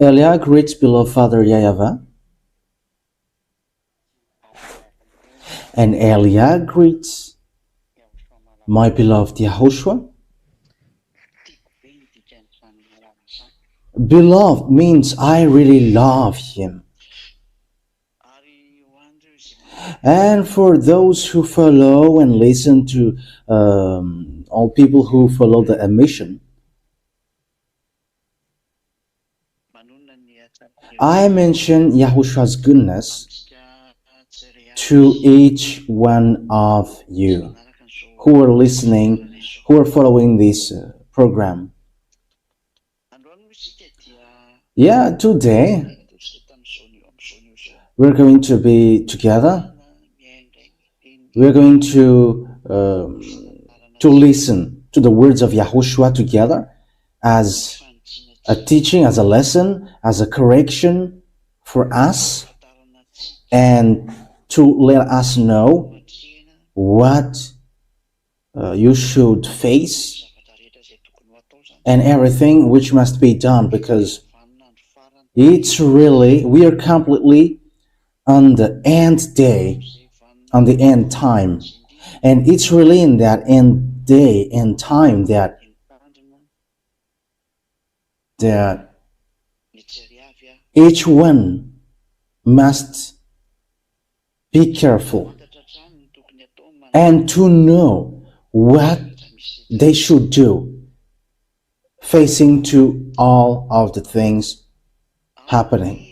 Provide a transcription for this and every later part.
Elia greets beloved Father YAHVAH, and Elia greets my beloved YAHOSHUAH. Beloved means I really love him. And for those who follow and listen to all people who follow the mission, I mention Yahushua's goodness to each one of you who are listening, who are following this program. Yeah, today we're going to be together. We're going to listen to the words of YAHOSHUAH together as a teaching, as a lesson, as a correction for us, and to let us know what you should face and everything which must be done, because it's really, we are completely on the end day, on the end time, and it's really in that end day and time that each one must be careful and to know what they should do facing to all of the things happening.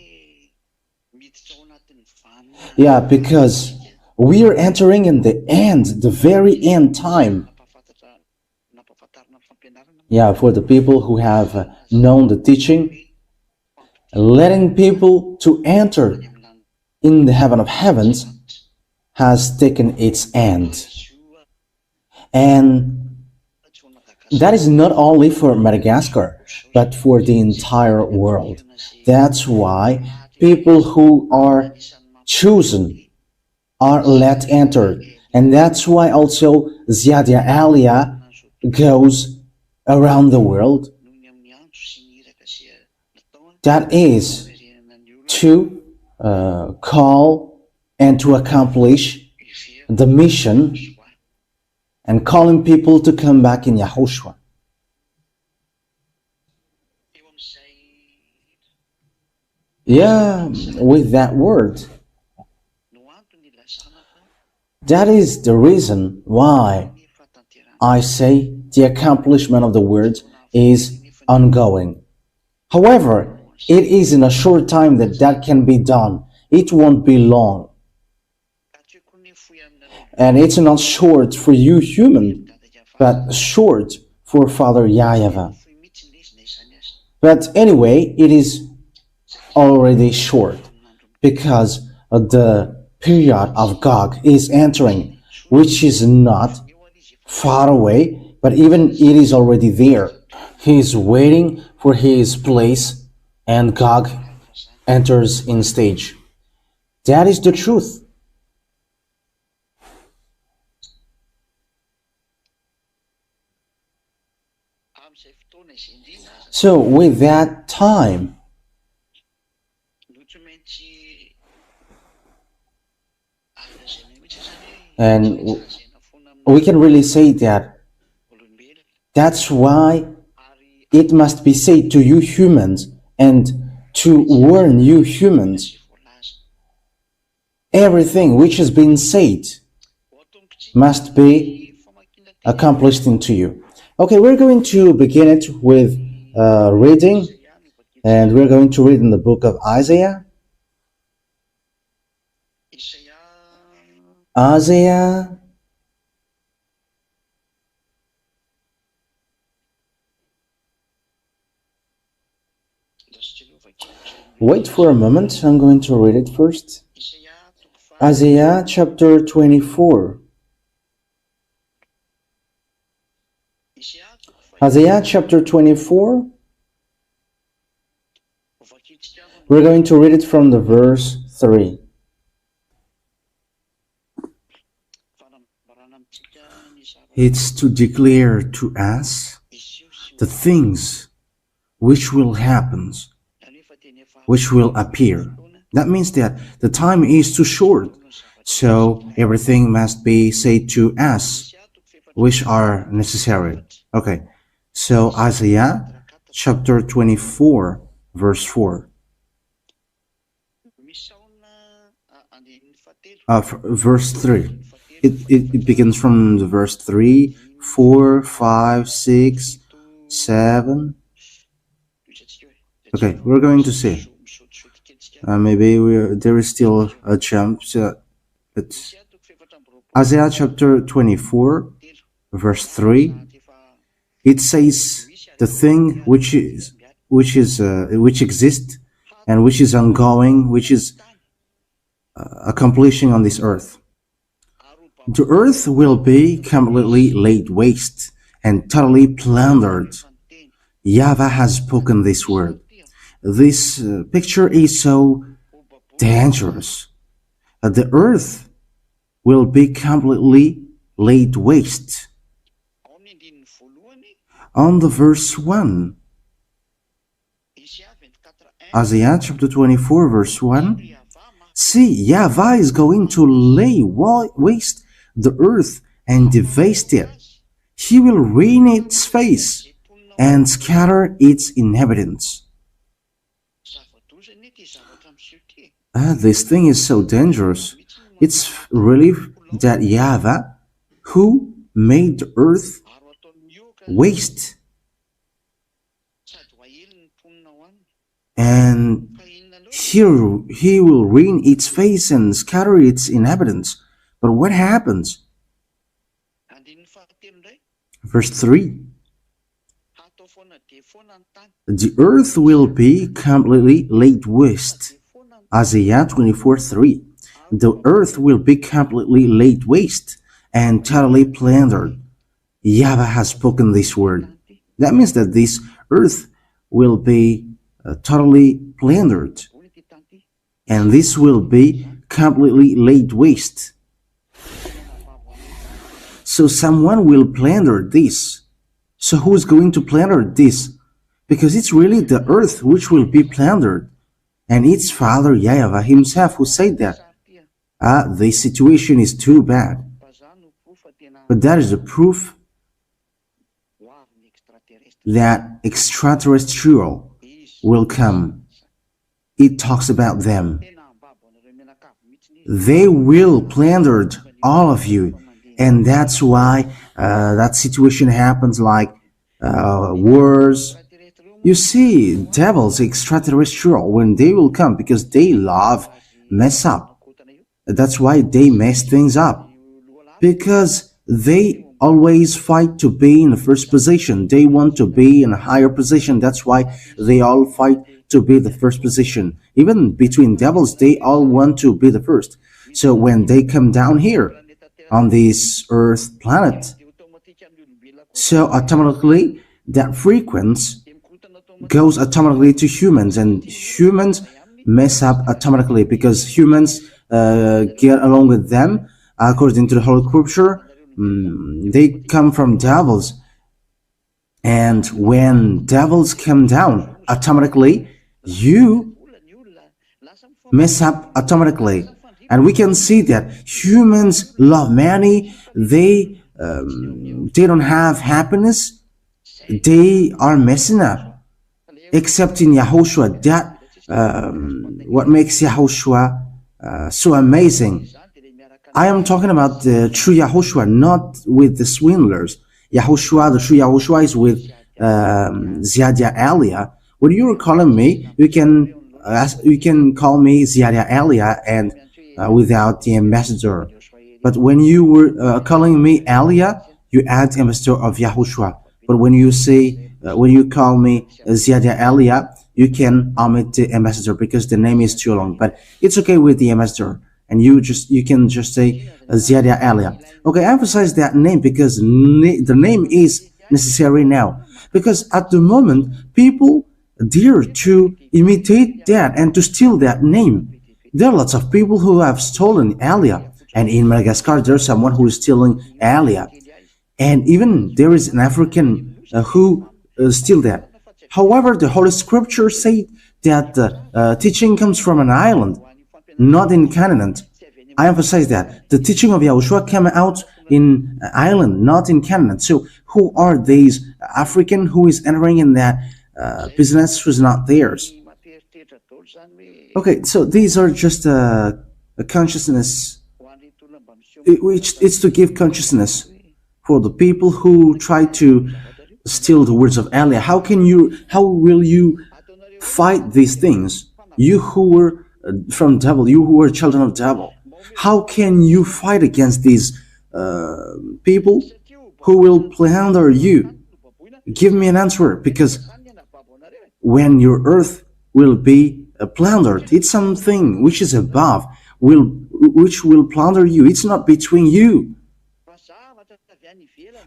Yeah, because we are entering in the end, the very end time. Yeah, for the people who have known the teaching, letting people to enter in the heaven of heavens has taken its end. And that is not only for Madagascar, but for the entire world. That's why people who are chosen are let enter. And that's why also Ziyadia Aliyah goes around the world. That is to call and to accomplish the mission and calling people to come back in YAHOSHUAH. Yeah, with that word. That is the reason why I say the accomplishment of the word is ongoing. However, it is in a short time that can be done. It won't be long. And it's not short for you human, but short for Father YAHVAH. But anyway, it is already short because the period of Gog is entering, which is not far away, but even it is already there. He is waiting for his place, and Gog enters in stage. That is the truth. So with that time, and we can really say that that's why it must be said to you humans and to warn you humans. Everything which has been said must be accomplished into you. Okay, we're going to begin it with reading, and we're going to read in the book of Isaiah. Isaiah wait for a moment, I'm going to read it first. Isaiah chapter 24. Isaiah chapter 24. We're going to read it from the verse 3. It's to declare to us the things which will happen which will appear. That means that the time is too short, so everything must be said to us, which are necessary. Okay, so Isaiah chapter 24, verse 4. Verse 3. It begins from the verse 3, 4, 5, 6, 7. Okay, we're going to see. Maybe there is still a chance. Isaiah chapter 24, verse 3. It says the thing which exists and which is ongoing, which is accomplishing on this earth. The earth will be completely laid waste and totally plundered. YAHVAH has spoken this word. This picture is so dangerous. The earth will be completely laid waste. On the verse 1, Isaiah chapter 24, verse 1, see, YAHVAH is going to lay waste the earth and devastate it. He will ruin its face and scatter its inhabitants. This thing is so dangerous. It's really that YAHVAH who made the earth waste, and he will ruin its face and scatter its inhabitants. But what happens? Verse 3. The earth will be completely laid waste. Isaiah 24:3. The earth will be completely laid waste and totally plundered. YAHVAH has spoken this word. That means that this earth will be totally plundered, and this will be completely laid waste. So someone will plunder this. So who is going to plunder this? Because it's really the earth which will be plundered, and it's Father YAHVAH himself who said that. This situation is too bad. But that is the proof that extraterrestrial will come. It talks about them. They will plunder all of you, and that's why that situation happens, like wars. You see, devils, extraterrestrial, when they will come, because they love mess up. That's why they mess things up, because they always fight to be in the first position. They want to be in a higher position. That's why they all fight to be the first position. Even between devils, they all want to be the first. So when they come down here on this earth planet, so automatically that frequency goes automatically to humans, and humans mess up automatically, because humans get along with them. According to the Holy Scripture, they come from devils, and when devils come down, automatically you mess up automatically. And we can see that humans love money. They don't have happiness. They are messing up, except in YAHOSHUAH. That what makes YAHOSHUAH so amazing. I am talking about the true YAHOSHUAH, not with the swindlers. YAHOSHUAH, the true YAHOSHUAH, is with Ziada Alia. When you are calling me, you can call me Ziada Alia and without the ambassador. But when you were calling me Alia, you add ambassador of YAHOSHUAH. But when you say when you call me Ziada Alia, you can omit the ambassador because the name is too long. But it's okay with the ambassador, and you can just say Ziada Alia. Okay, I emphasize that name because the name is necessary now. Because at the moment, people dare to imitate that and to steal that name. There are lots of people who have stolen Alia, and in Madagascar, there's someone who is stealing Alia, and even there is an African who steal that. However, the Holy Scripture say that teaching comes from an island, not in Canaan. I emphasize that the teaching of Yahushua came out in Ireland, not in Canaan. So who are these African who is entering in that business who's not theirs? Okay, so these are just a consciousness, which is to give consciousness for the people who try to steal the words of Elia. How will you fight these things? You who were from devil, you who were children of devil, how can you fight against these people who will plunder you? Give me an answer, because when your earth will be plundered, it's something which is above, which will plunder you. It's not between you,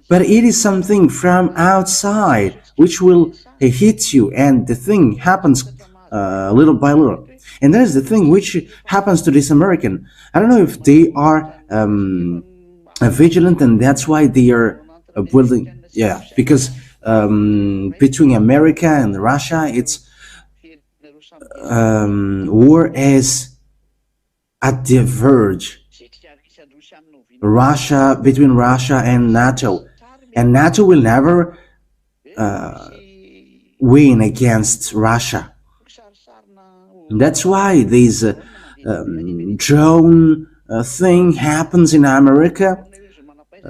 but it is something from outside which will hit you, and the thing happens little by little. And that is the thing which happens to this American. I don't know if they are vigilant, and that's why they are building. Yeah, because between America and Russia, it's war is at the verge. Between Russia and NATO, and NATO will never win against Russia. That's why this drone thing happens in America.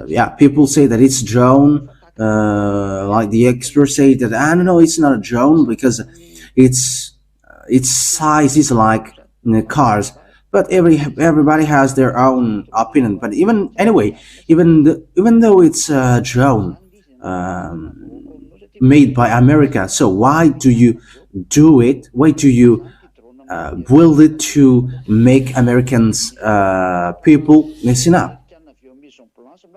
Yeah, people say that it's drone. Like the experts say that, I don't know, it's not a drone because its size is like cars. But everybody has their own opinion. But even though it's a drone made by America, so why do you do it? Why do you build it to make Americans people listen up?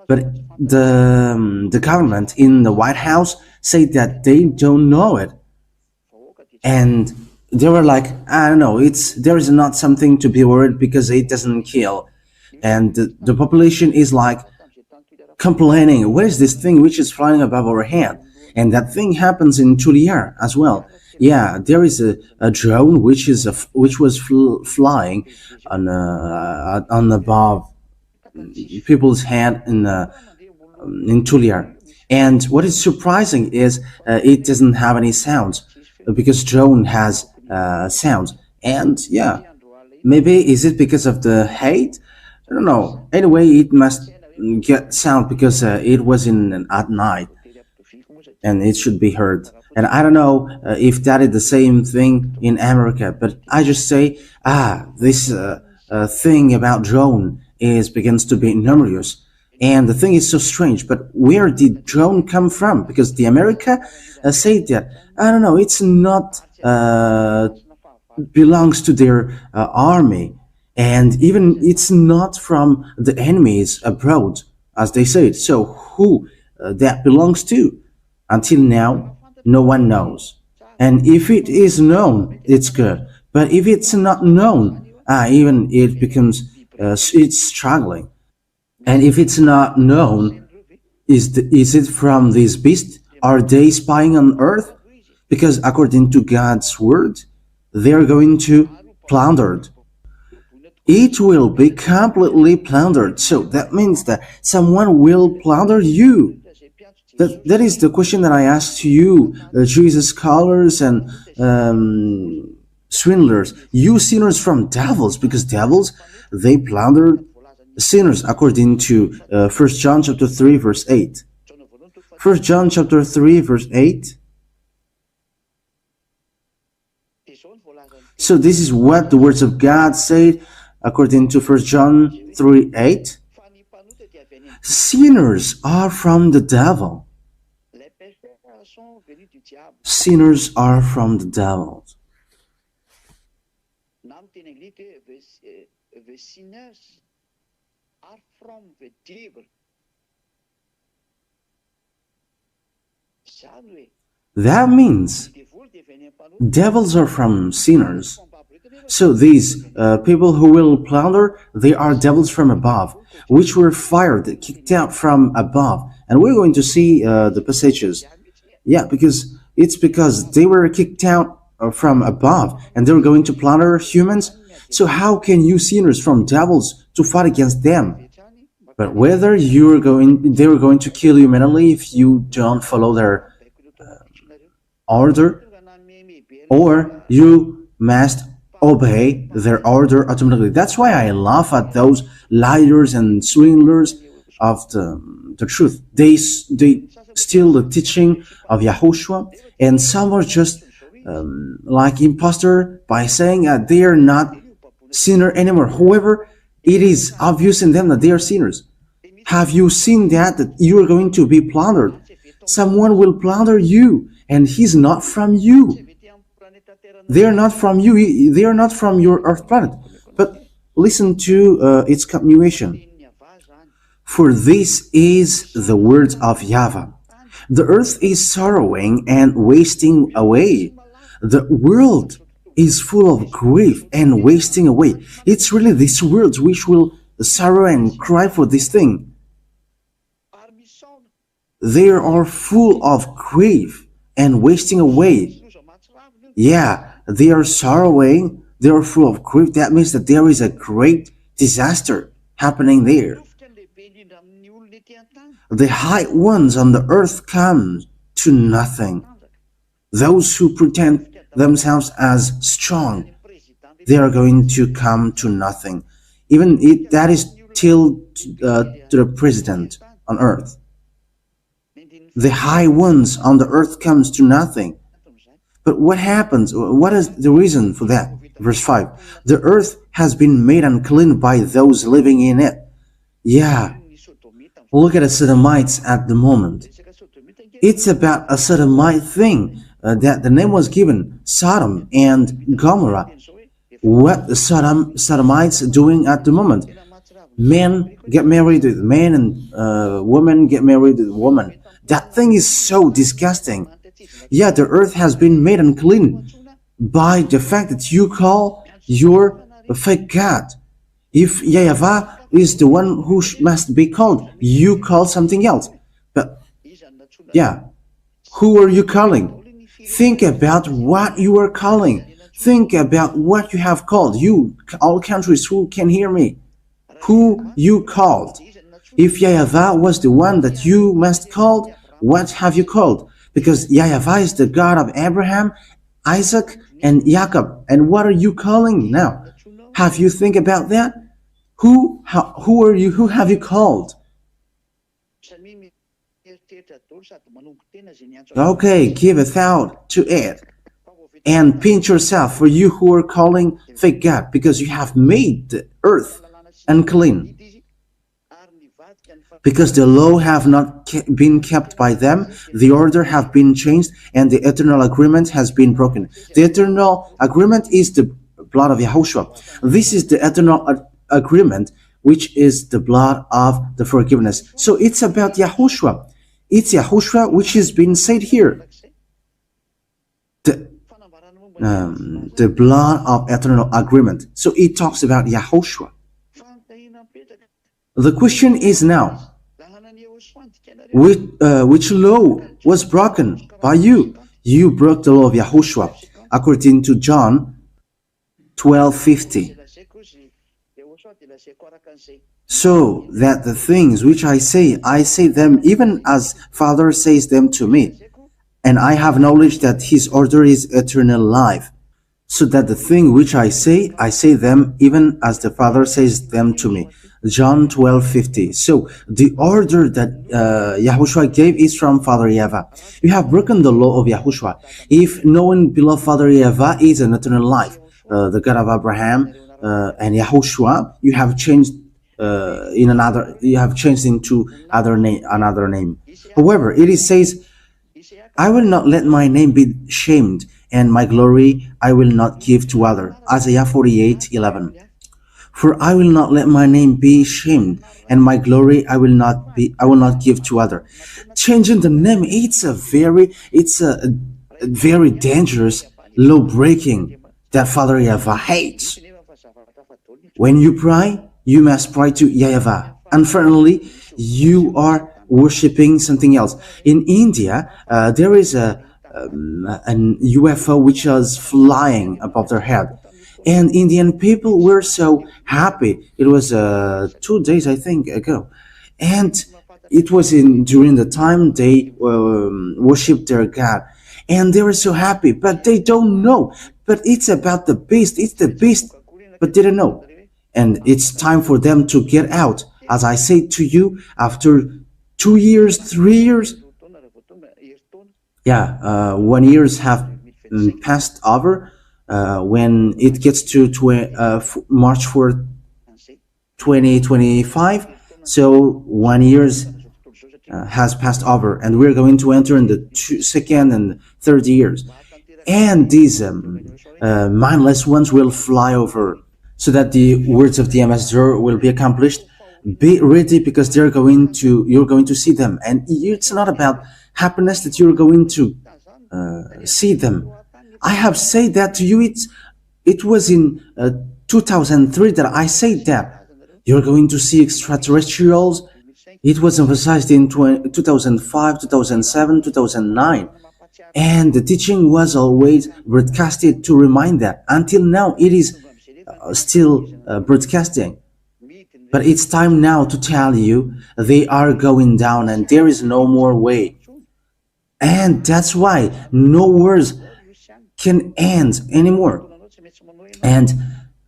But the government in the White House say that they don't know it, and they were like, I don't know, there is not something to be worried because it doesn't kill. And the population is like complaining, where is this thing which is flying above our head? And that thing happens in Tuliar as well. Yeah, there is a drone which was flying on above people's head in Tuliar. And what is surprising is it doesn't have any sounds, because drone has sounds. And yeah, maybe is it because of the hate? I don't know. Anyway, it must get sound because it was at night, and it should be heard. And I don't know if that is the same thing in America, but I just say, this thing about drone begins to be numerous. And the thing is so strange, but where did drone come from? Because the America say that, I don't know, it's not belongs to their army, and even it's not from the enemies abroad, as they say it. So who that belongs to? Until now, no one knows. And if it is known, it's good. But if it's not known, even it becomes it's struggling. And if it's not known, is it from this beast? Are they spying on earth? Because according to God's word, they're going to plundered. It will be completely plundered. So that means that someone will plunder you. That is the question that I asked to you, Jesus scholars and swindlers. You sinners from devils, because devils, they plunder sinners, according to 1 John chapter 3 verse 8. 1 John chapter 3 verse 8. So this is what the words of God say according to 1 John 3 8. Sinners are from the devil. Sinners are from the devil. That means devils are from sinners. So these people who will plunder, they are devils from above, which were fired, kicked out from above. And we're going to see the passages. Yeah, because they were kicked out from above, and they're going to plunder humans. So how can you sinners from devils to fight against them? But whether they're going to kill you mentally if you don't follow their order, or you must obey their order automatically. That's why I laugh at those liars and swindlers of the truth. They steal the teaching of Yahushua, and some are just like imposter by saying that they are not sinner anymore. However, it is obvious in them that they are sinners. Have you seen that you are going to be plundered? Someone will plunder you, and he's not from you. They are not from you. They are not from your earth planet. But listen to its continuation. For this is the words of YAHVAH. The earth is sorrowing and wasting away. The world is full of grief and wasting away. It's really this world which will sorrow and cry for this thing. They are full of grief and wasting away. Yeah, they are sorrowing. They are full of grief. That means that there is a great disaster happening there. The high ones on the earth come to nothing. Those who pretend themselves as strong, they are going to come to nothing. Even that is till to the president on earth. The high ones on the earth comes to nothing. But what happens? What is the reason for that? Verse 5. The earth has been made unclean by those living in it. Yeah. Look at the Sodomites at the moment. It's about a Sodomite thing that the name was given, Sodom and Gomorrah. What the Sodomites doing at the moment? Men get married with men, and women get married with women. That thing is so disgusting. Yeah, the earth has been made unclean by the fact that you call your fake God. If YAHVAH is the one who must be called, you call something else. But yeah, who are you calling? Think about what you are calling. Think about what you have called. You, all countries who can hear me, who you called. If YAHVAH was the one that you must call, what have you called? Because YAHVAH is the God of Abraham, Isaac, and Jacob. And what are you calling now? Have you think about that? Who are you? Who have you called? Okay, give a thought to it. And pinch yourself, for you who are calling fake God, because you have made the earth unclean. Because the law have not been kept by them, the order have been changed, and the eternal agreement has been broken. The eternal agreement is the blood of Yahushua. This is the eternal agreement, which is the blood of the forgiveness. So it's about Yahushua. It's Yahushua which is being said here. The blood of eternal agreement. So it talks about Yahushua. The question is now, which law was broken by you? You broke the law of Yahushua, according to John 12:50. So that the things which I say them even as Father says them to me. And I have knowledge that his order is eternal life. So that the thing which I say them even as the Father says them to me. John 12:50. So the order that Yahushua gave is from Father YAHVAH. You have broken the law of Yahushua. If knowing beloved Father YAHVAH is an eternal life, the God of Abraham and Yahushua, you have changed into another name. However, it says, I will not let my name be shamed, and my glory I will not give to other. Isaiah 48:11. For I will not let my name be shamed, and my glory I will not give to other. Changing the name, it's a very dangerous law breaking that Father YAHVAH hates. When you pray, you must pray to YAHVAH. Unfortunately, you are worshipping something else. In India, there is a an UFO which was flying above their head. And Indian people were so happy. It was 2 days, I think, ago, and it was in during the time they worshipped their god, and they were so happy. But they don't know. But it's about the beast. It's the beast, but they don't know. And it's time for them to get out. As I say to you, after 2 years, 3 years, yeah, 1 years have passed over. When it gets to March 4th, 2025, so 1 year has passed over, and we're going to enter in the second and third years, and these mindless ones will fly over, so that the words of the ambassador will be accomplished. Be ready, because you're going to see them, and it's not about happiness that you're going to see them. I have said that to you. It was in 2003 that I said that you're going to see extraterrestrials. It was emphasized in 2005, 2007, 2009, and the teaching was always broadcasted to remind that. Until now, it is still broadcasting. But it's time now to tell you they are going down, and there is no more way. And that's why no words can end anymore. And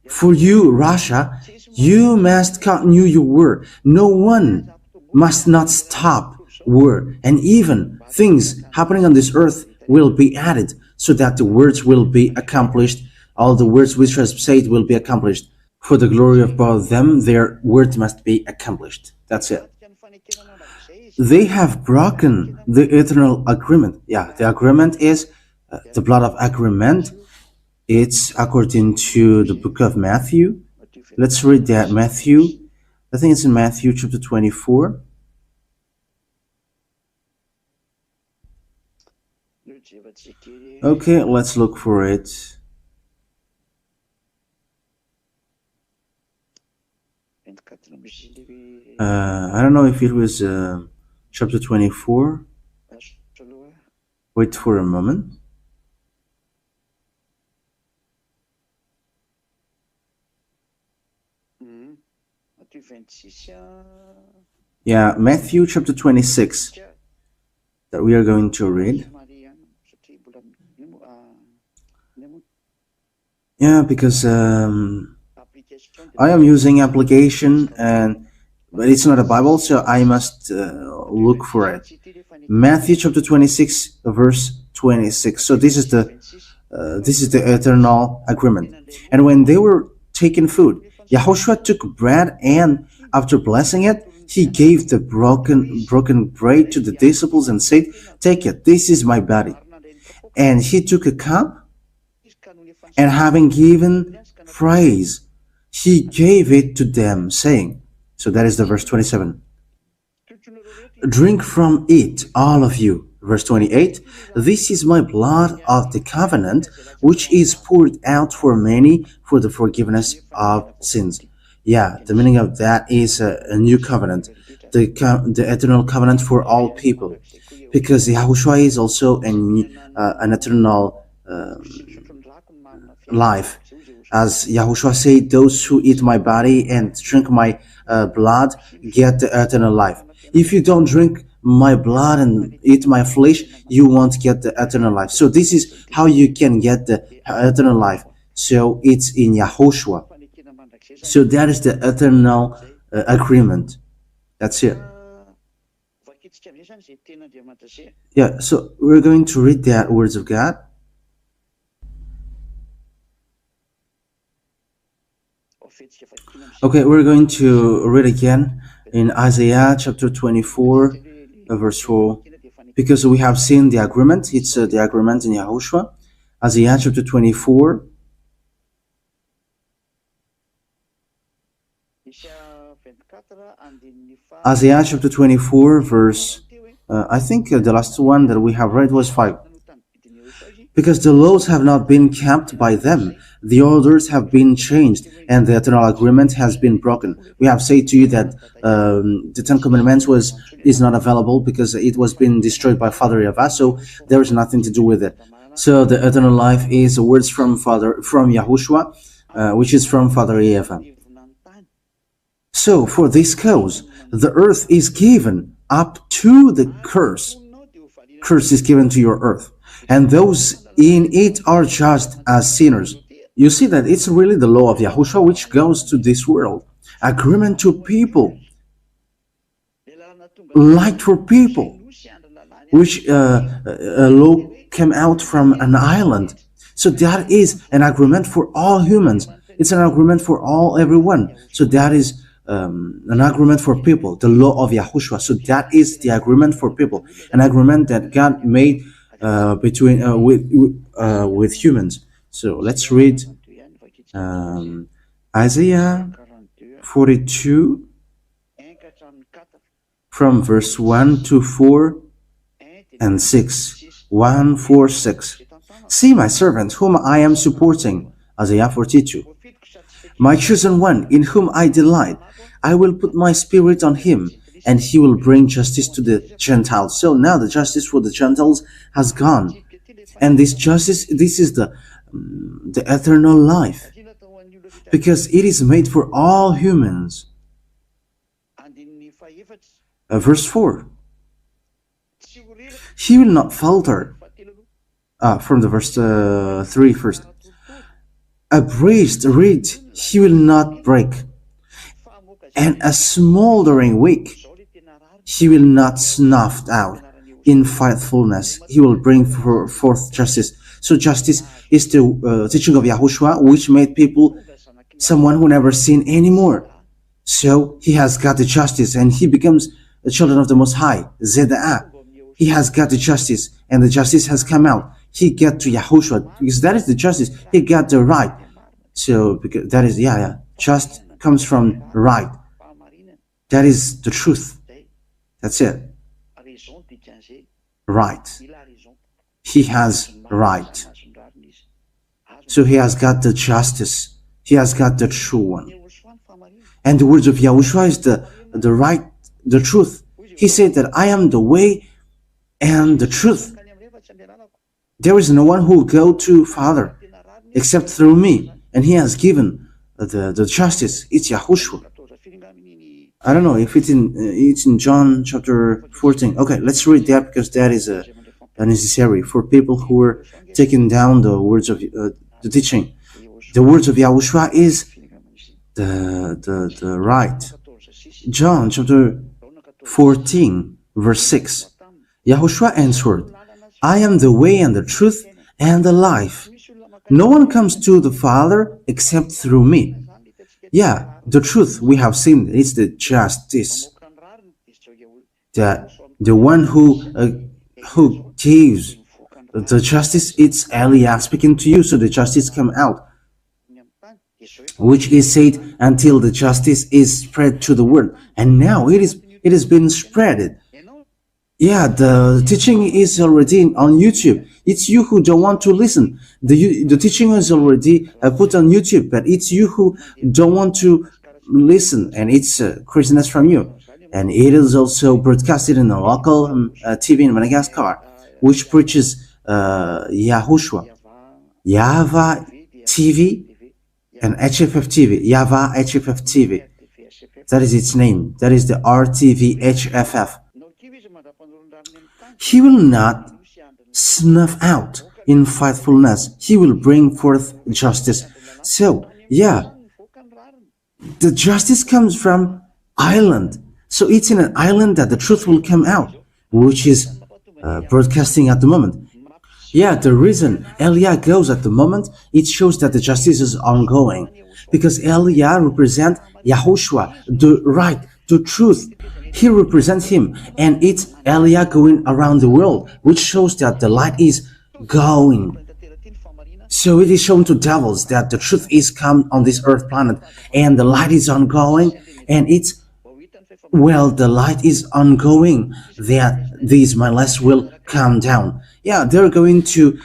for you, Russia, you must continue your war. No one must not stop war. And even things happening on this earth will be added, so that the words will be accomplished. All the words which are said will be accomplished. For the glory of both them, their word must be accomplished. That's it. They have broken the eternal agreement. Yeah, the agreement is the blood of agreement. It's according to the book of Matthew. Let's read that. Matthew, I think it's in Matthew chapter 24. Okay, let's look for it. I don't know if it was chapter 24. Wait for a moment. Yeah, Matthew chapter 26 that we are going to read. Yeah, because I am using application, but it's not a Bible, so I must look for it. Matthew chapter 26, verse 26. So this is the eternal agreement. And when they were taking food, YAHOSHUAH took bread, and after blessing it, he gave the broken bread to the disciples and said, "Take it, this is my body." And he took a cup, and having given praise, he gave it to them, saying, so that is the verse 27, "Drink from it, all of you." Verse 28, "This is my blood of the covenant, which is poured out for many for the forgiveness of sins." Yeah, the meaning of that is a new covenant, the eternal covenant for all people, because YAHOSHUAH is also an eternal life. As YAHOSHUAH said, "Those who eat my body and drink my blood get the eternal life." If you don't drink my blood and eat my flesh, you won't get the eternal life. So this is how you can get the eternal life. So it's in YAHOSHUAH. So that is the eternal agreement. That's it. Yeah, so we're going to read that words of God. Okay, we're going to read again in Isaiah chapter 24, verse 4, because we have seen the agreement. It's the agreement in YAHOSHUAH. Isaiah chapter 24. Isaiah chapter 24, verse, I think the last one that we have read was 5. because the laws have not been kept by them. The orders have been changed, and the eternal agreement has been broken. We have said to you that the Ten Commandments is not available because it was being destroyed by Father YAHVAH, so there is nothing to do with it. So the eternal life is words from YAHOSHUAH, which is from Father YAHVAH. So for this cause, the earth is given up to the curse. Curse is given to your earth, and those in it are judged as sinners. You see that it's really the law of YAHOSHUAH which goes to this world. Agreement to people, light for people, which a law came out from an island. So that is an agreement for all humans. It's an agreement for everyone. So that is an agreement for people, the law of YAHOSHUAH. So that is the agreement for people, an agreement that God made between with humans. So let's read Isaiah 42 from verse 1 to 4 and 6. 1, 4, 6. See my servant whom I am supporting. Isaiah 42. My chosen one in whom I delight. I will put my spirit on him, and he will bring justice to the Gentiles. So now the justice for the Gentiles has gone. And this justice, this is the eternal life, because it is made for all humans. Verse 4. He will not falter. From the verse 3 first. A bruised reed he will not break, and a smoldering wick he will not snuff out. In faithfulness he will bring forth justice. So justice is the teaching of YAHOSHUAH, which made people someone who never sinned anymore. So he has got the justice, and he becomes the children of the Most High, Zeda'ah. He has got the justice, and the justice has come out. He got to YAHOSHUAH, because that is the justice. He got the right. So because that is, just comes from right. That is the truth. That's it. Right. He has right. So he has got the justice. He has got the true one. And the words of YAHOSHUAH is the right, the truth. He said that I am the way and the truth. There is no one who will go to Father except through me. And he has given the justice. It's YAHOSHUAH. I don't know if it's in John chapter 14. Okay, let's read that, because that is necessary for people who are taking down the words of the teaching. The words of YAHOSHUAH is the right. John chapter 14 verse 6. YAHOSHUAH answered, I am the way and the truth and the life. No one comes to the Father except through me. Yeah, the truth we have seen is the justice. The one who gives the justice, it's Eliah speaking to you, so the justice come out, which is said until the justice is spread to the world. And now it has been spread. Yeah, the teaching is already on YouTube. It's you who don't want to listen. The teaching is already put on YouTube, but it's you who don't want to listen, and it's craziness from you. And it is also broadcasted in the local TV in Madagascar, which preaches YAHOSHUAH, YAHVAH TV, and HFF TV, YAHVAH HFF TV. That is its name. That is the RTV HFF. He will not snuff out in faithfulness. He will bring forth justice. So, yeah, the justice comes from island. So it's in an island that the truth will come out, which is broadcasting at the moment. Yeah, the reason Eliah goes at the moment, it shows that the justice is ongoing, because Eliah represents YAHOSHUAH, the right, the truth. He represents him, and it's Eliah going around the world, which shows that the light is going. So it is shown to devils that the truth is come on this earth planet, and the light is ongoing, and it's well, the light is ongoing, that these mindless will come down. Yeah, they're going to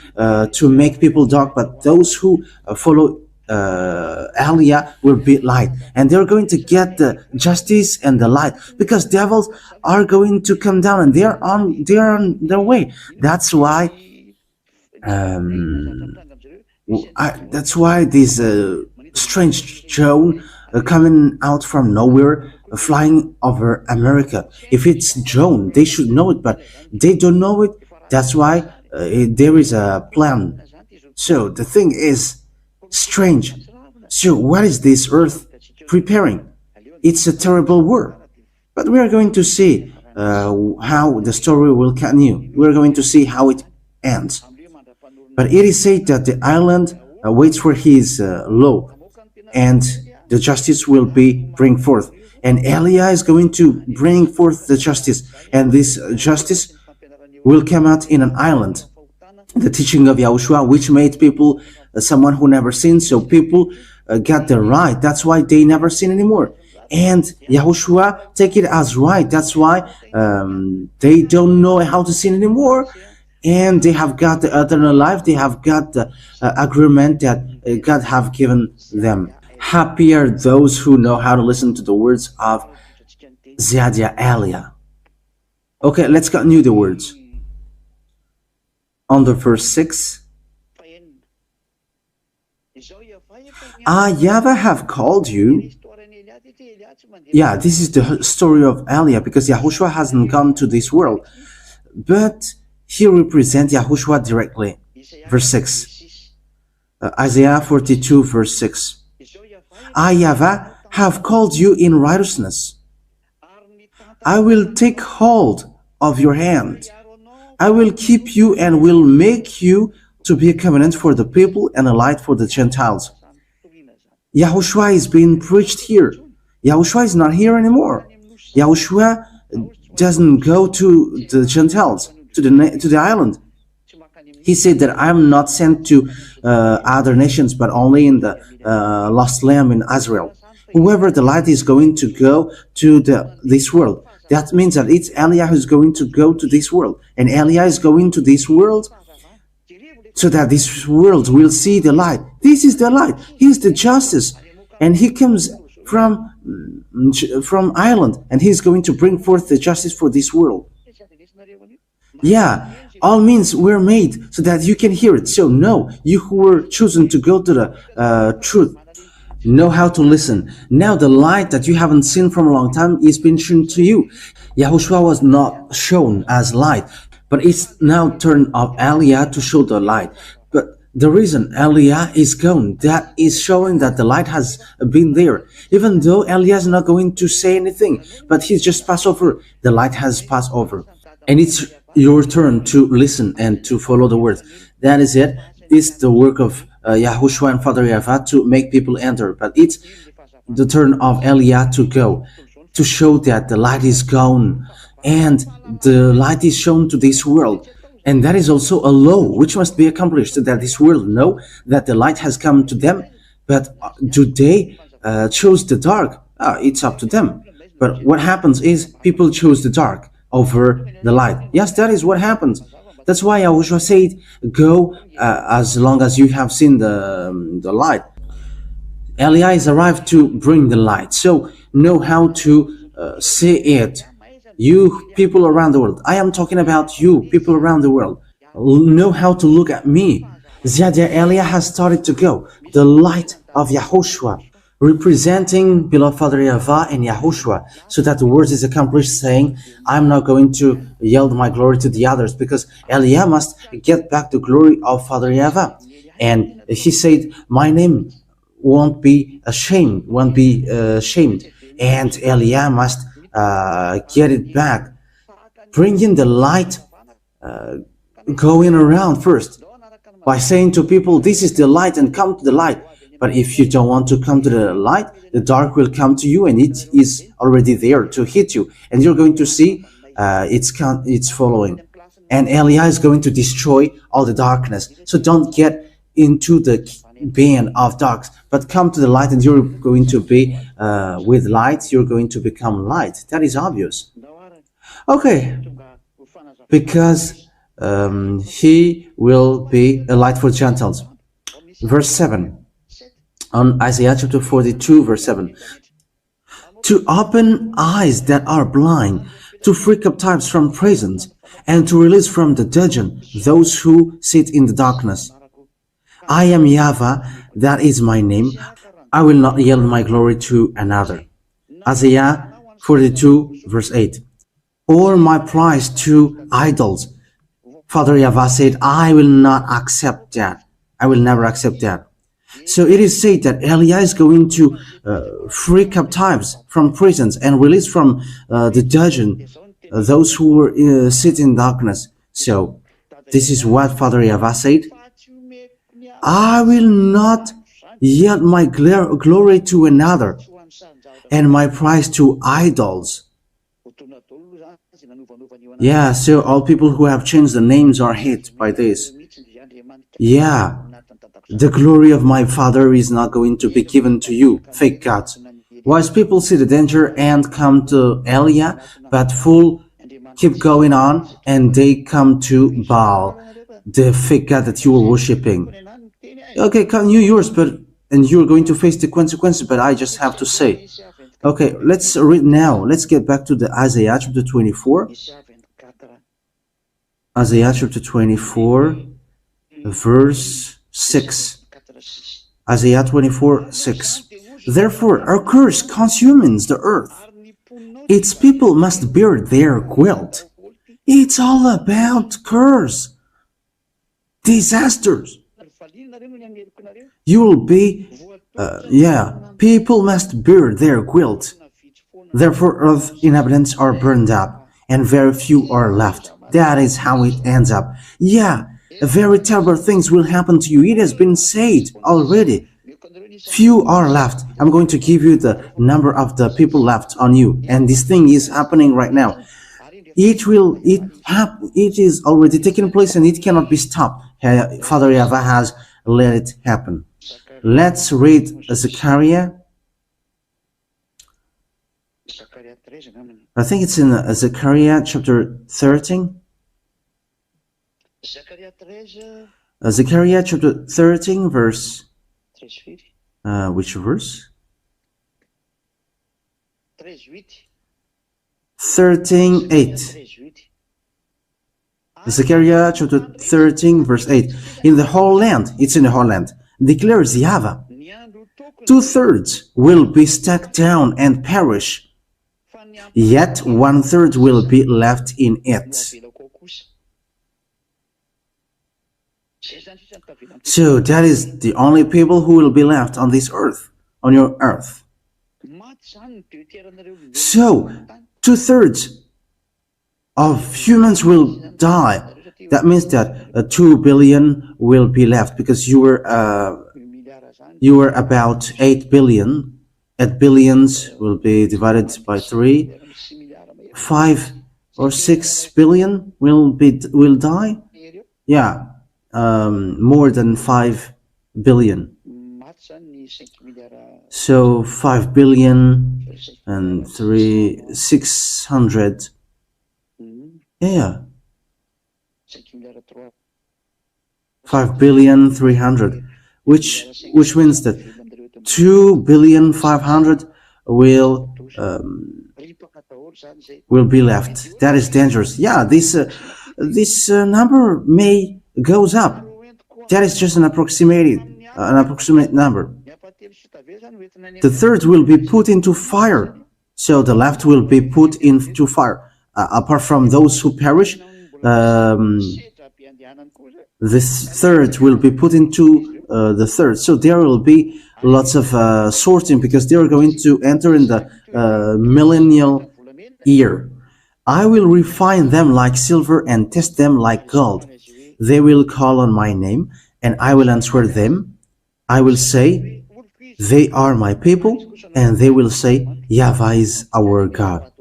make people dark, but those who follow Aliyah will be light, and they're going to get the justice and the light, because devils are going to come down, and they're on their way. That's why that's why this strange drone coming out from nowhere, flying over America. If it's drone, they should know it, but they don't know it. That's why there is a plan. So the thing is strange. So what is this Earth preparing? It's a terrible war. But we are going to see how the story will continue. We are going to see how it ends. But it is said that the island waits for his law, and the justice will be bring forth. And Elia is going to bring forth the justice, and this justice will come out in an island. The teaching of Yahushua, which made people someone who never sinned, so people got the right. That's why they never sin anymore. And Yahushua take it as right. That's why they don't know how to sin anymore. And they have got the eternal life. They have got the agreement that God have given them. Happy are those who know how to listen to the words of Ziadia Elia. Okay, let's continue the words. On the verse 6, YAHVAH have called you. Yeah, this is the story of Elia, because Yahushua hasn't gone to this world. But he represents Yahushua directly. Verse 6. Isaiah 42, verse 6. YAHVAH have called you in righteousness. I will take hold of your hand. I will keep you and will make you to be a covenant for the people and a light for the Gentiles. Yahushua is being preached here. Yahushua is not here anymore. Yahushua doesn't go to the Gentiles, to the island. He said that I'm not sent to other nations, but only in the lost lamb in Israel. Whoever the light is going to go to this world. That means that it's Elia who's going to go to this world. And Elia is going to this world so that this world will see the light. This is the light. He's the justice. And he comes from Ireland, and he's going to bring forth the justice for this world. Yeah, all means were made so that you can hear it. So no, you who were chosen to go to the truth, know how to listen. Now the light that you haven't seen from a long time is being shown to you. Yahushua was not shown as light, but it's now turn of Elia to show the light. But the reason Elia is gone, that is showing that the light has been there. Even though Elia is not going to say anything, but he's just passed over. The light has passed over. And it's your turn to listen and to follow the word. That is it. It's the work of Yahushua and Father YAHVAH to make people enter. But it's the turn of Elia to go, to show that the light is gone. And the light is shown to this world. And that is also a law which must be accomplished, so that this world know that the light has come to them. But do they choose the dark? It's up to them. But what happens is people choose the dark over the light. Yes, that is what happens. That's why Yahushua said, go as long as you have seen the light. Elia is arrived to bring the light. So know how to see it. You people around the world. I am talking about you people around the world. Know how to look at me. Ziadia Elia has started to go. The light of Yahushua, representing beloved Father YAHVAH and Yahushua, so that the word is accomplished, saying, I'm not going to yield my glory to the others, because Elia must get back the glory of Father YAHVAH. And he said, my name won't be ashamed, and Elia must get it back, bringing the light, going around first, by saying to people, this is the light, and come to the light. But if you don't want to come to the light, the dark will come to you, and it is already there to hit you. And you're going to see it's following. And Elia is going to destroy all the darkness. So don't get into the being of dark, but come to the light, and you're going to be with light. You're going to become light. That is obvious. Okay, because he will be a light for Gentiles. Verse 7 on Isaiah chapter 42, verse 7. To open eyes that are blind, to free captives from prisons, and to release from the dungeon those who sit in the darkness. I am YAHVAH, that is my name. I will not yield my glory to another. Isaiah 42, verse 8. Or my prize to idols. Father YAHVAH said, I will not accept that. I will never accept that. So it is said that Elijah is going to free captives from prisons and release from the dungeon those who were sitting in darkness. So this is what Father YAHVAH said. I will not yield my glory to another, and my prize to idols. Yeah, so all people who have changed the names are hit by this. Yeah, the glory of my Father is not going to be given to you, fake gods. Wise people see the danger and come to Elijah, but fool keep going on and they come to Baal, the fake god that you were worshipping. Okay, come you yours, and you're going to face the consequences, but I just have to say. Okay, let's read now. Let's get back to the Isaiah chapter 24. Isaiah chapter 24, verse 6. Isaiah 24, 6. Therefore, a curse consumes the earth. Its people must bear their guilt. It's all about curse. Disasters. You will be, people must bear their guilt. Therefore, earth's inhabitants are burned up, and very few are left. That is how it ends up. Yeah, very terrible things will happen to you. It has been said already. Few are left. I'm going to give you the number of the people left on you, and this thing is happening right now. It is already taking place, and it cannot be stopped. Father YAHVAH has let it happen. Let's read Zechariah. I think it's in Zechariah chapter 13. Zechariah chapter 13, verse. Which verse? 13:8. Zechariah chapter 13, verse 8. In the whole land, it's in the whole land, declares YAHVAH, 2/3 will be struck down and perish, yet 1/3 will be left in it. So that is the only people who will be left on this earth, on your earth. So 2/3 of humans will die. That means that 2 billion will be left, because you were about 8 billion. 8 billions will be divided by 3. 5 or 6 billion will die. Yeah, more than 5 billion. So 5 billion and 600. Yeah. 5 billion 300, which means that 2 billion 500 will be left. That is dangerous. Yeah, this number may goes up. That is just an approximate number. The third will be put into fire, so the left will be put into fire. Apart from those who perish, this third will be put into the third. So there will be lots of sorting, because they are going to enter in the millennial year. I will refine them like silver and test them like gold. They will call on my name, and I will answer them. I will say, they are my people, and they will say, YAHVAH is our God.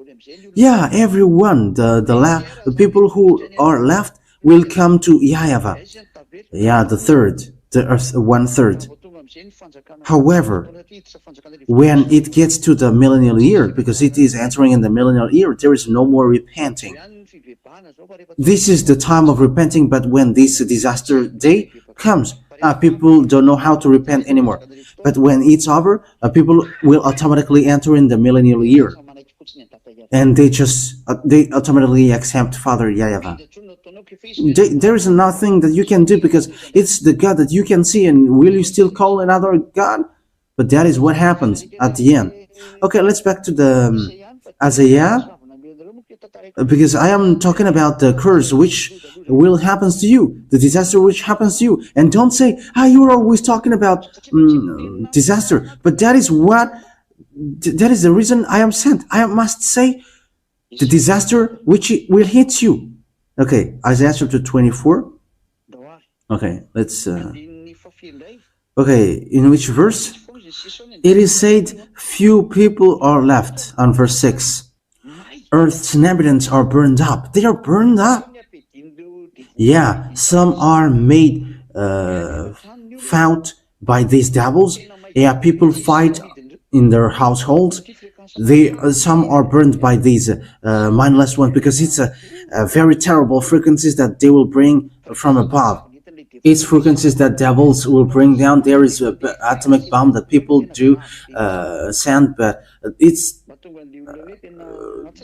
Yeah, everyone, the people who are left will come to YAHVAH. Yeah, the 1/3. However, when it gets to the millennial year, because it is entering in the millennial year, there is no more repenting. This is the time of repenting, but when this disaster day comes, people don't know how to repent anymore. But when it's over, people will automatically enter in the millennial year, and they automatically accept Father YAHVAH. There is nothing that you can do, because it's the God that you can see, and will you still call another God? But that is what happens at the end. Okay, let's back to the Isaiah, because I am talking about the curse which will happen to you, the disaster which happens to you. And don't say, you're always talking about disaster. But that is the reason I am sent. I must say the disaster which will hit you. Okay, Isaiah chapter 24. Okay, let's okay, in which verse? It is said, few people are left, on verse 6. Earth's inhabitants are burned up. They are burned up. Yeah, some are made fought by these devils. Yeah, people fight in their households. Some are burned by these mindless ones, because it's a very terrible frequencies that they will bring from above. It's frequencies that devils will bring down. There is an atomic bomb that people do send, but it's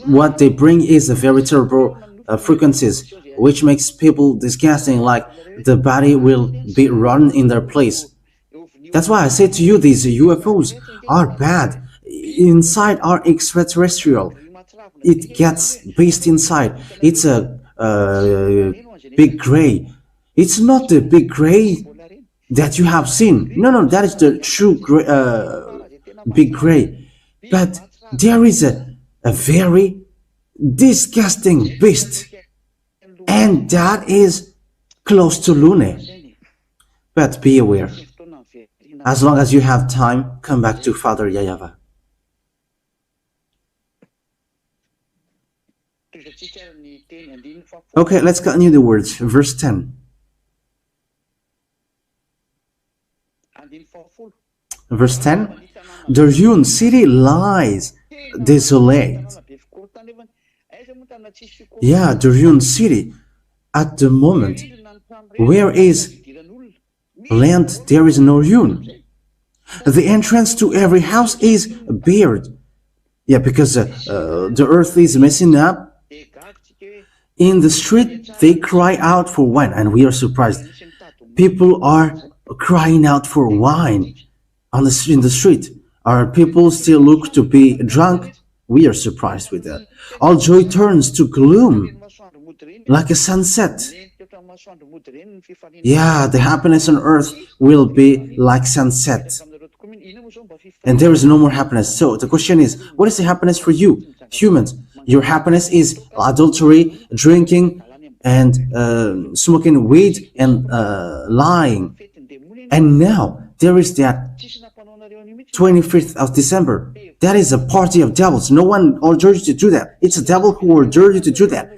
what they bring is a very terrible frequencies, which makes people disgusting, like the body will be run in their place. That's why I say to you, these UFOs are bad. Inside are extraterrestrial. It gets based inside. It's a big gray. It's not the big gray that you have seen. No, that is the true gray, big gray. But there is a very disgusting beast, and that is close to Lune. But be aware. As long as you have time, come back to Father YAHVAH. Okay, let's continue the words. Verse 10. Verse 10. The ruined city lies desolate. Yeah, the ruined city. At the moment, where is land, there is no ruin. The entrance to every house is barred. Yeah, because the earth is messing up. In the street, they cry out for wine, and we are surprised. People are crying out for wine in the street. Are people still look to be drunk? We are surprised with that. All joy turns to gloom, like a sunset. Yeah, the happiness on earth will be like sunset, and there is no more happiness. So the question is, what is the happiness for you, humans? Your happiness is adultery, drinking, and smoking weed, and lying. And now there is that 25th of December. That is a party of devils. No one ordered you to do that. It's a devil who ordered you to do that.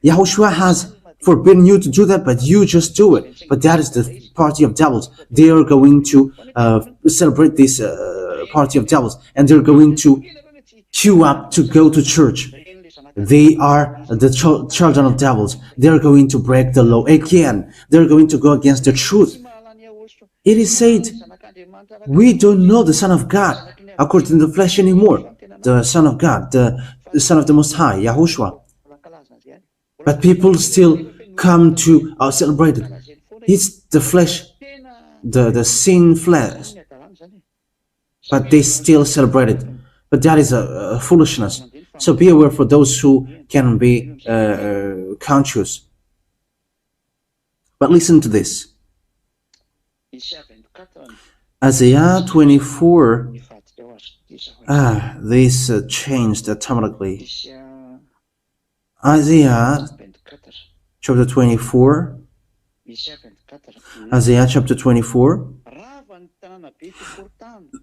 YAHOSHUAH has forbidden you to do that, but you just do it. But that is the party of devils. They are going to celebrate this party of devils, and they're going to queue up to go to church. They are the children of devils. They're going to break the law again. They're going to go against the truth. It is said, we don't know the Son of God according to the flesh anymore. The Son of God, the Son of the Most High, YAHOSHUAH. But people still come to celebrate it. It's the flesh, the sin flesh. But they still celebrate it. But that is a foolishness. So be aware for those who can be conscious. But listen to this. Isaiah 24. This changed automatically. Isaiah chapter 24. Isaiah chapter 24.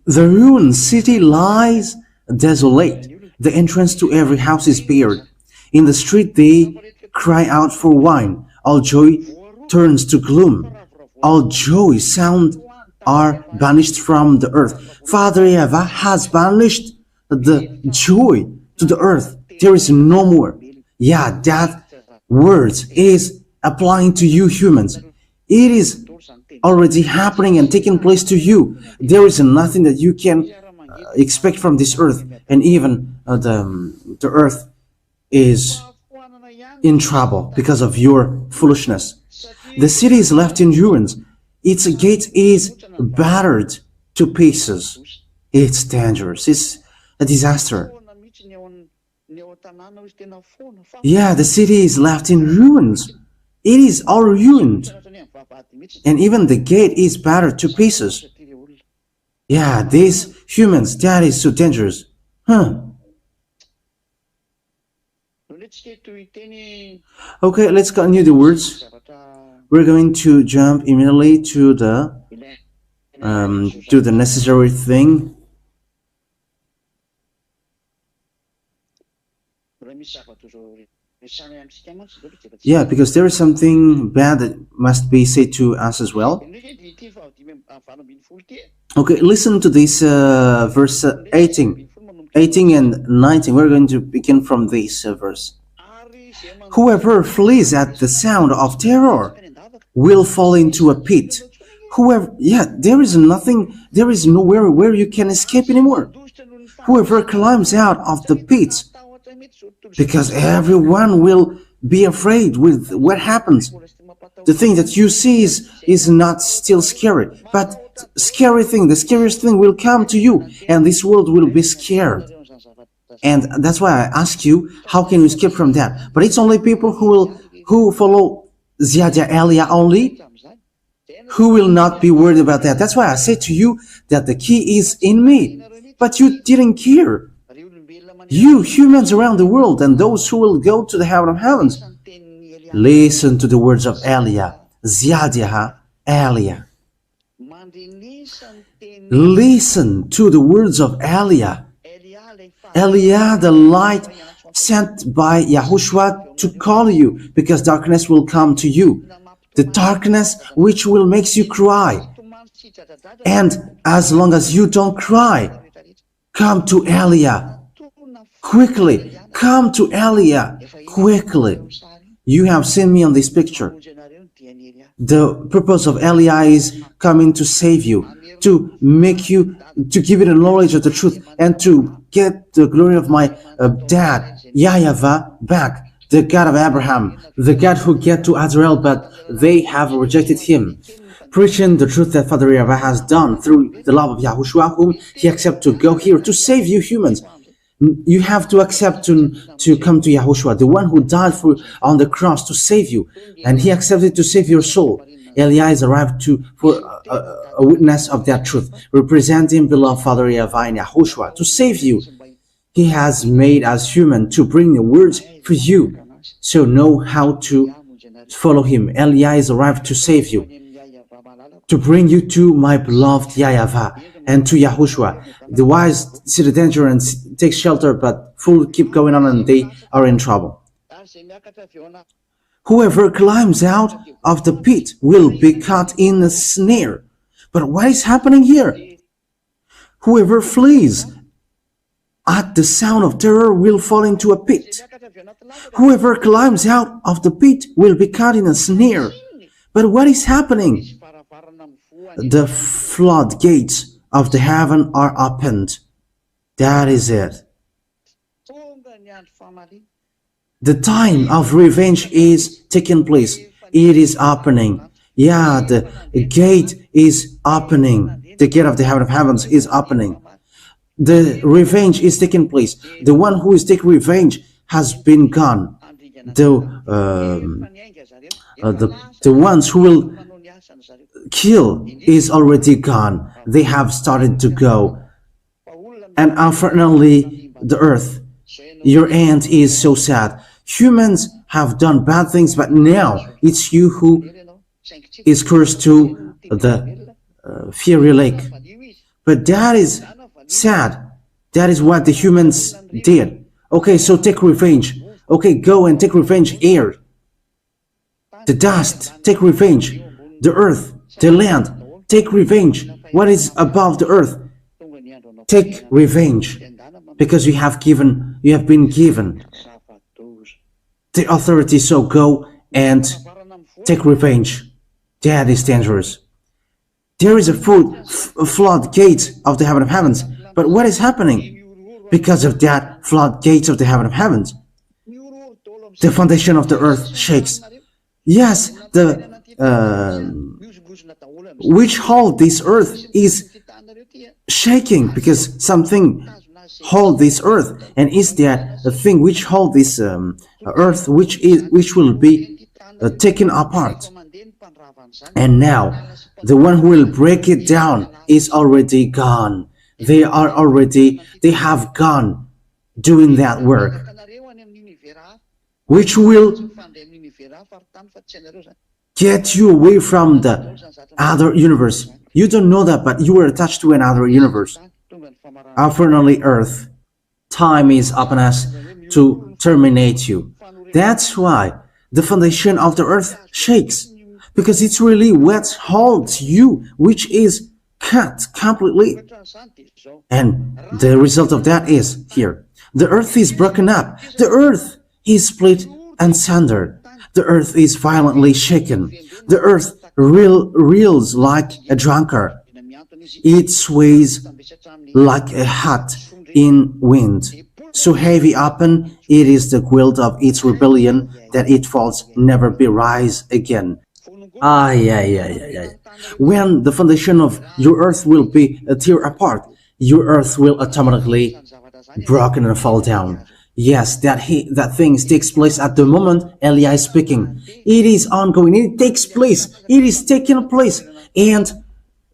The ruined city lies desolate. The entrance to every house is barred. In the street they cry out for wine. All joy turns to gloom. All joy sound are banished from the earth. Father YAHVAH has banished the joy to the earth. There is no more. Yeah, that word is applying to you humans. It is already happening and taking place to you. There is nothing that you can expect from this earth, and even the earth is in trouble because of your foolishness. The city is left in ruins. Its gate is battered to pieces. It's dangerous. It's a disaster. Yeah, the city is left in ruins. It is all ruined. And even the gate is battered to pieces. Yeah, these humans, that is so dangerous. Okay, let's continue the words. We're going to jump immediately to the necessary thing. Yeah, because there is something bad that must be said to us as well. Okay, listen to this verse 18 and 19. We're going to begin from this verse. Whoever flees at the sound of terror will fall into a pit. There is nowhere where you can escape anymore. Whoever climbs out of the pit, because everyone will be afraid with what happens. The thing that you see is not still scary, but the scariest thing will come to you, and this world will be scared. And that's why I ask you, how can you escape from that? But it's only people who follow Ziyadah Aliyah only, who will not be worried about that. That's why I say to you that the key is in me. But you didn't care. You humans around the world and those who will go to the heaven of heavens, listen to the words of Aliyah, Ziyadah Aliyah. Listen to the words of Aliyah. Aliyah, the light sent by YAHOSHUAH to call you, because darkness will come to you. The darkness which will make you cry. And as long as you don't cry, come to Aliyah. Quickly, come to Aliyah. Quickly. You have seen me on this picture. The purpose of Aliyah is coming to save you, to make you, to give you the knowledge of the truth, and to get the glory of my dad, YAHVAH, back. The God of Abraham, the God who get to Israel, but they have rejected him. Preaching the truth that Father YAHVAH has done through the love of YAHOSHUAH, whom he accepted to go here to save you humans. You have to accept to come to YAHOSHUAH, the one who died on the cross to save you, and he accepted to save your soul. Aliyah has arrived for a witness of that truth, representing beloved Father YAHVAH and YAHOSHUAH to save you. He has made us human to bring the words for you, so know how to follow him. Aliyah has arrived to save you, to bring you to my beloved YAHVAH and to YAHOSHUAH. The wise see the danger and take shelter, but fools keep going on and they are in trouble. Whoever climbs out of the pit will be caught in a snare. But what is happening here? Whoever flees at the sound of terror will fall into a pit. Whoever climbs out of the pit will be caught in a snare. But what is happening? The floodgates of the heaven are opened. That is it. The time of revenge is taking place. It is opening. Yeah, the gate is opening. The gate of the heaven of heavens is opening. The revenge is taking place. The one who is taking revenge has been gone. The ones who will kill is already gone. They have started to go. And unfortunately, the earth, your end is so sad. Humans have done bad things, but now it's you who is cursed to the fiery lake. But that is sad. That is what the humans did. Okay, so take revenge. Okay, go and take revenge. Air, the dust, take revenge. The earth, the land, Take revenge. What is above the earth, take revenge, because you have been given the authority. So go and take revenge. That is dangerous. There is a floodgate of the heaven of heavens. But what is happening? Because of that floodgates of the heaven of heavens, the foundation of the earth shakes. Yes, the which hold this earth is shaking, because something hold this earth, and is that the thing which hold this earth, which will be taken apart. And now the one who will break it down is already gone. They have gone doing that work, which will get you away from the other universe. You don't know that, but you are attached to another universe. Unfortunately, earth, time is upon us to terminate you. That's why the foundation of the earth shakes, because it's really what holds you, which is cut completely. And the result of that is here. The earth is broken up. The earth is split and sundered. The earth is violently shaken. The earth reels like a drunkard. It sways like a hat in wind. So heavy upon it is the guilt of its rebellion that it falls, never be rise again. When the foundation of your earth will be tear apart, your earth will automatically broken and fall down. Yes, that things takes place at the moment Elia is speaking. It is ongoing. It takes place. It is taking place, and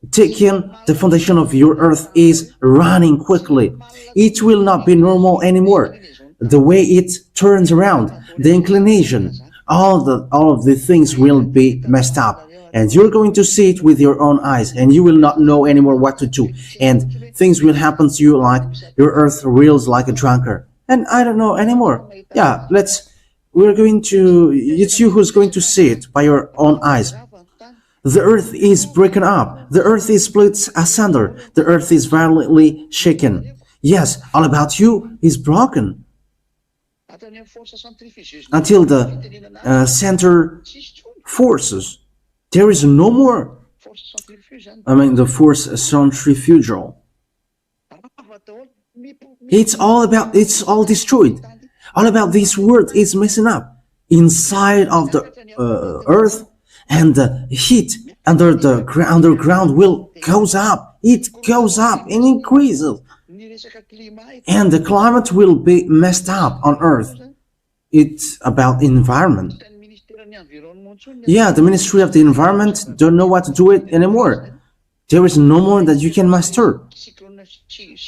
the foundation of your earth is running quickly. It will not be normal anymore. The way it turns around, the inclination, all of the things will be messed up, and you're going to see it with your own eyes, and you will not know anymore what to do, and things will happen to you like your earth reels like a drunkard. And I don't know anymore. Yeah, it's you who's going to see it by your own eyes. The earth is broken up. The earth is split asunder. The earth is violently shaken. Yes, all about you is broken. Until the center forces, there is no more. The force centrifugal. It's all destroyed. All about this world is messing up inside of the earth, and the heat underground goes up. It goes up and increases, and the climate will be messed up on earth. It's about environment. Yeah, the Ministry of the Environment don't know what to do it anymore. There is no more that you can master.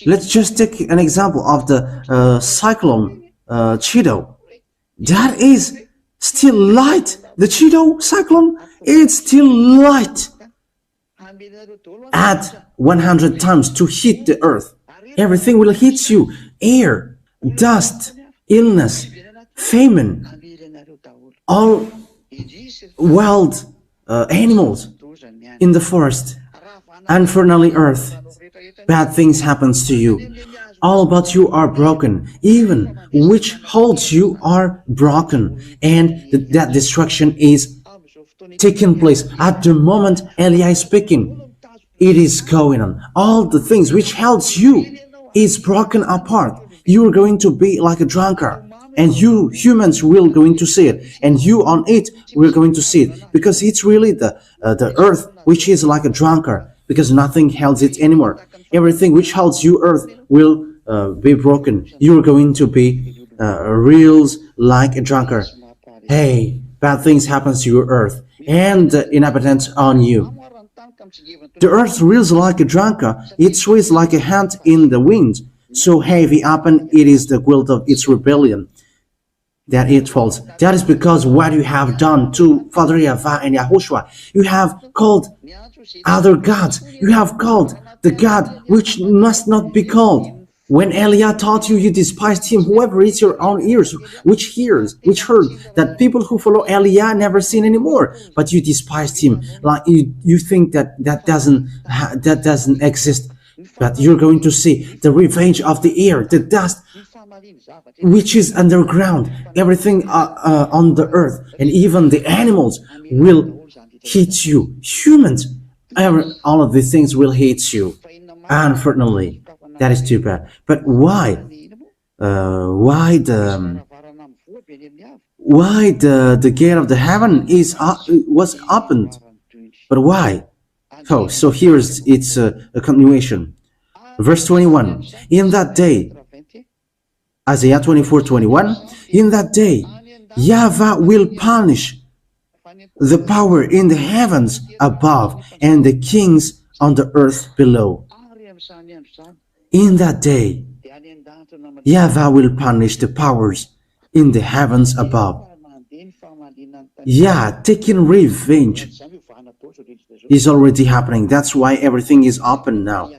Let's just take an example of the cyclone Chido. That is still light. The Chido cyclone, it's still light. Add 100 times to hit the earth. Everything will hit you. Air, dust, illness, famine, all wild animals in the forest. Unfortunately, earth, bad things happens to you. All about you are broken. Even which holds you are broken. And that destruction is taking place at the moment Elia is speaking. It is going on. All the things which holds you is broken apart. You are going to be like a drunkard. And you humans will going to see it. And you on it will going to see it. Because it's really the earth which is like a drunkard. Because nothing holds it anymore. Everything which holds you, earth, will be broken. You're going to be reels like a drunkard. Hey, bad things happen to your earth and the inhabitants on you. The earth reels like a drunkard. It sways like a hand in the wind. So heavy upon it is the guilt of its rebellion that it falls. That is because what you have done to Father YAHVAH and YAHOSHUAH. You have called other gods. You have called the God which must not be called. When Eliah taught you, you despised him. Whoever eats your own ears, which heard that people who follow Eliah never sin anymore. But you despised him. Like you think that doesn't exist. But you're going to see the revenge of the air, the dust, which is underground, everything on the earth, and even the animals will hate you. Humans, all of these things will hate you. Unfortunately, that is too bad. But why? Why the gate of the heaven was opened? But why? Oh, so here's it's a continuation. Verse 21. In that day, Isaiah 24:21. In that day, YAHVAH will punish the power in the heavens above and the kings on the earth below. In that day, YAHVAH will punish the powers in the heavens above. Yeah, taking revenge is already happening. That's why everything is open now.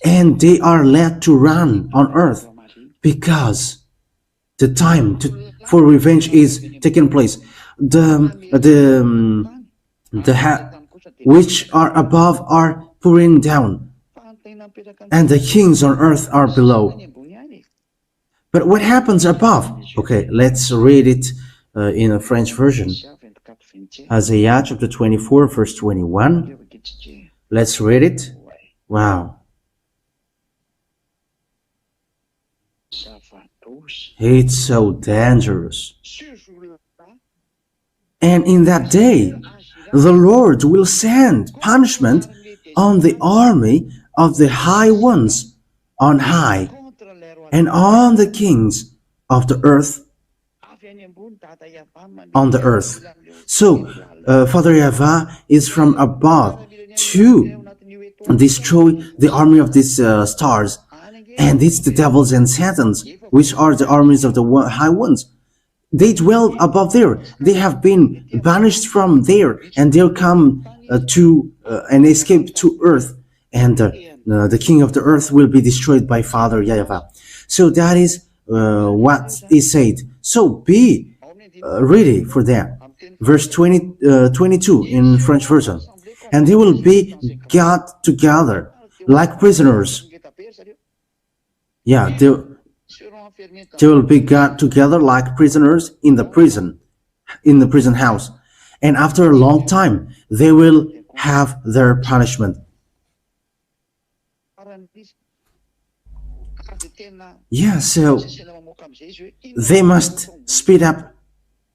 And they are led to run on earth because the time for revenge is taking place. Which are above are pouring down, and the kings on earth are below. But what happens above? Okay, let's read it in a French version. Isaiah chapter 24, verse 21. Let's read it. Wow. It's so dangerous. And in that day, the Lord will send punishment on the army of the high ones on high, and on the kings of the earth on the earth. So, Father YAHVAH is from above to destroy the army of these stars, and it's the devils and satans, which are the armies of the high ones. They dwell above there. They have been banished from there, and they'll come to and escape to earth, and the king of the earth will be destroyed by Father YAHVAH. So that is what is said. So be ready for that. Verse 22 in French version. And they will be got together like prisoners. Yeah, they will be got together like prisoners in the prison house. And after a long time, they will have their punishment. Yeah, so they must speed up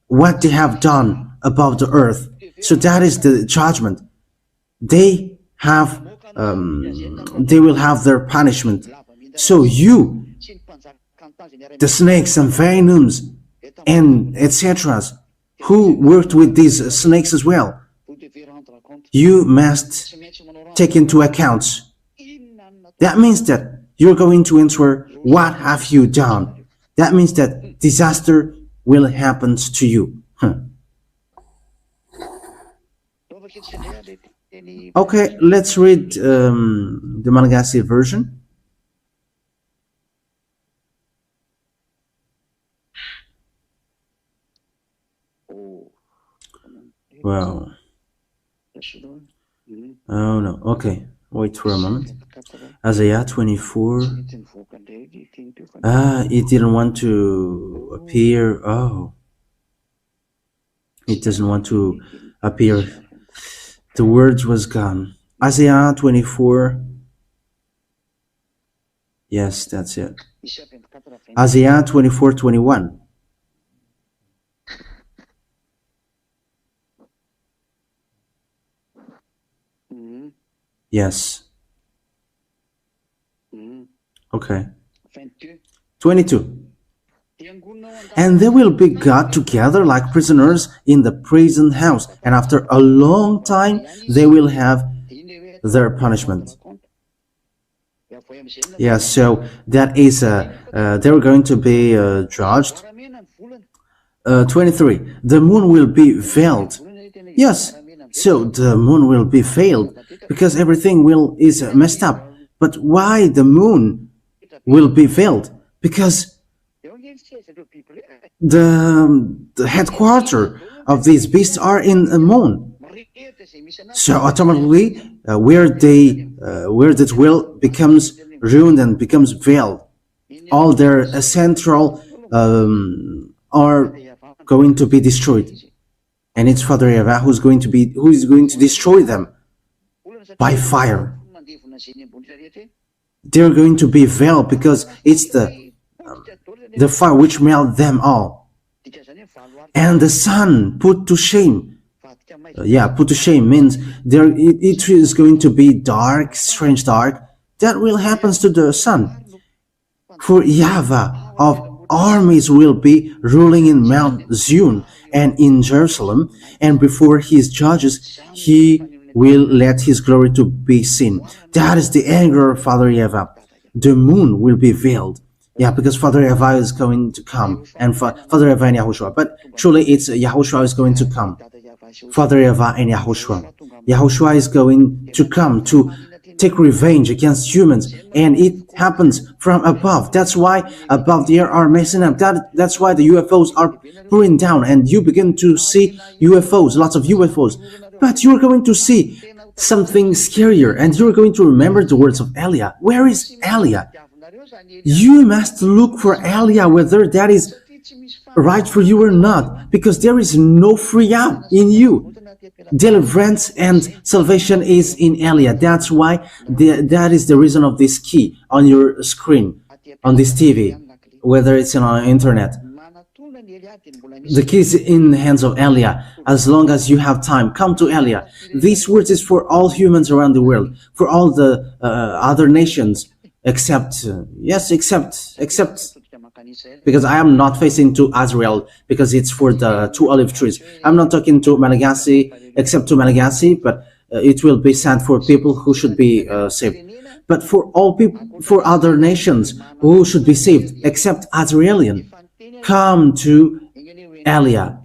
what they have done above the earth. So that is the judgment. They will have their punishment. So you, the snakes and venoms and etc., who worked with these snakes as well, you must take into account. That means that you're going to answer, what have you done? That means that disaster will happen to you. Okay, let's read the Malagasy version. Wow. Oh no. Okay, wait for a moment. Isaiah 24. It didn't want to appear. Oh, it doesn't want to appear. The words was gone. Isaiah 24. Yes, that's it. Isaiah 24:21. Yes. Okay. 22. And they will be got together like prisoners in the prison house, and after a long time they will have their punishment. Yeah, so that is they're going to be judged. 23. The moon will be veiled. Yes, so the moon will be veiled because everything is messed up. But why the moon will be veiled, because the headquarters of these beasts are in the moon. So automatically, where the dwell becomes ruined and becomes veiled. All their central are going to be destroyed, and it's Father YAHVAH who is going to destroy them by fire. They're going to be veiled because it's the fire which melted them all, and the sun put to shame. Put to shame means it is going to be dark, strange dark. That will happen to the sun. For YAHVAH of armies will be ruling in Mount Zion and in Jerusalem, and before his judges he will let his glory to be seen. That is the anger of Father YAHVAH. The moon will be veiled. Because Father YAHVAH is going to come, and Father YAHVAH and YAHOSHUAH. But truly it's YAHOSHUAH is going to come. Father YAHVAH and YAHOSHUAH. YAHOSHUAH is going to come to take revenge against humans, and it happens from above. That's why above the air are messing up. That's why the UFOs are pouring down, and you begin to see UFOs, lots of UFOs. But you're going to see something scarier, and you're going to remember the words of Elia. Where is Elia? You must look for Elia, whether that is right for you or not, because there is no free out in you. Deliverance and salvation is in Elia. That's why that is the reason of this key on your screen, on this TV, whether it's on internet. The key is in the hands of Elia. As long as you have time, come to Elia. These words is for all humans around the world, for all the other nations, except because I am not facing to Israel, because it's for the 2 olive trees. I'm not talking to Malagasy, except to Malagasy, but it will be sent for people who should be saved. But for all people, for other nations who should be saved, except Israelian, come to Elia,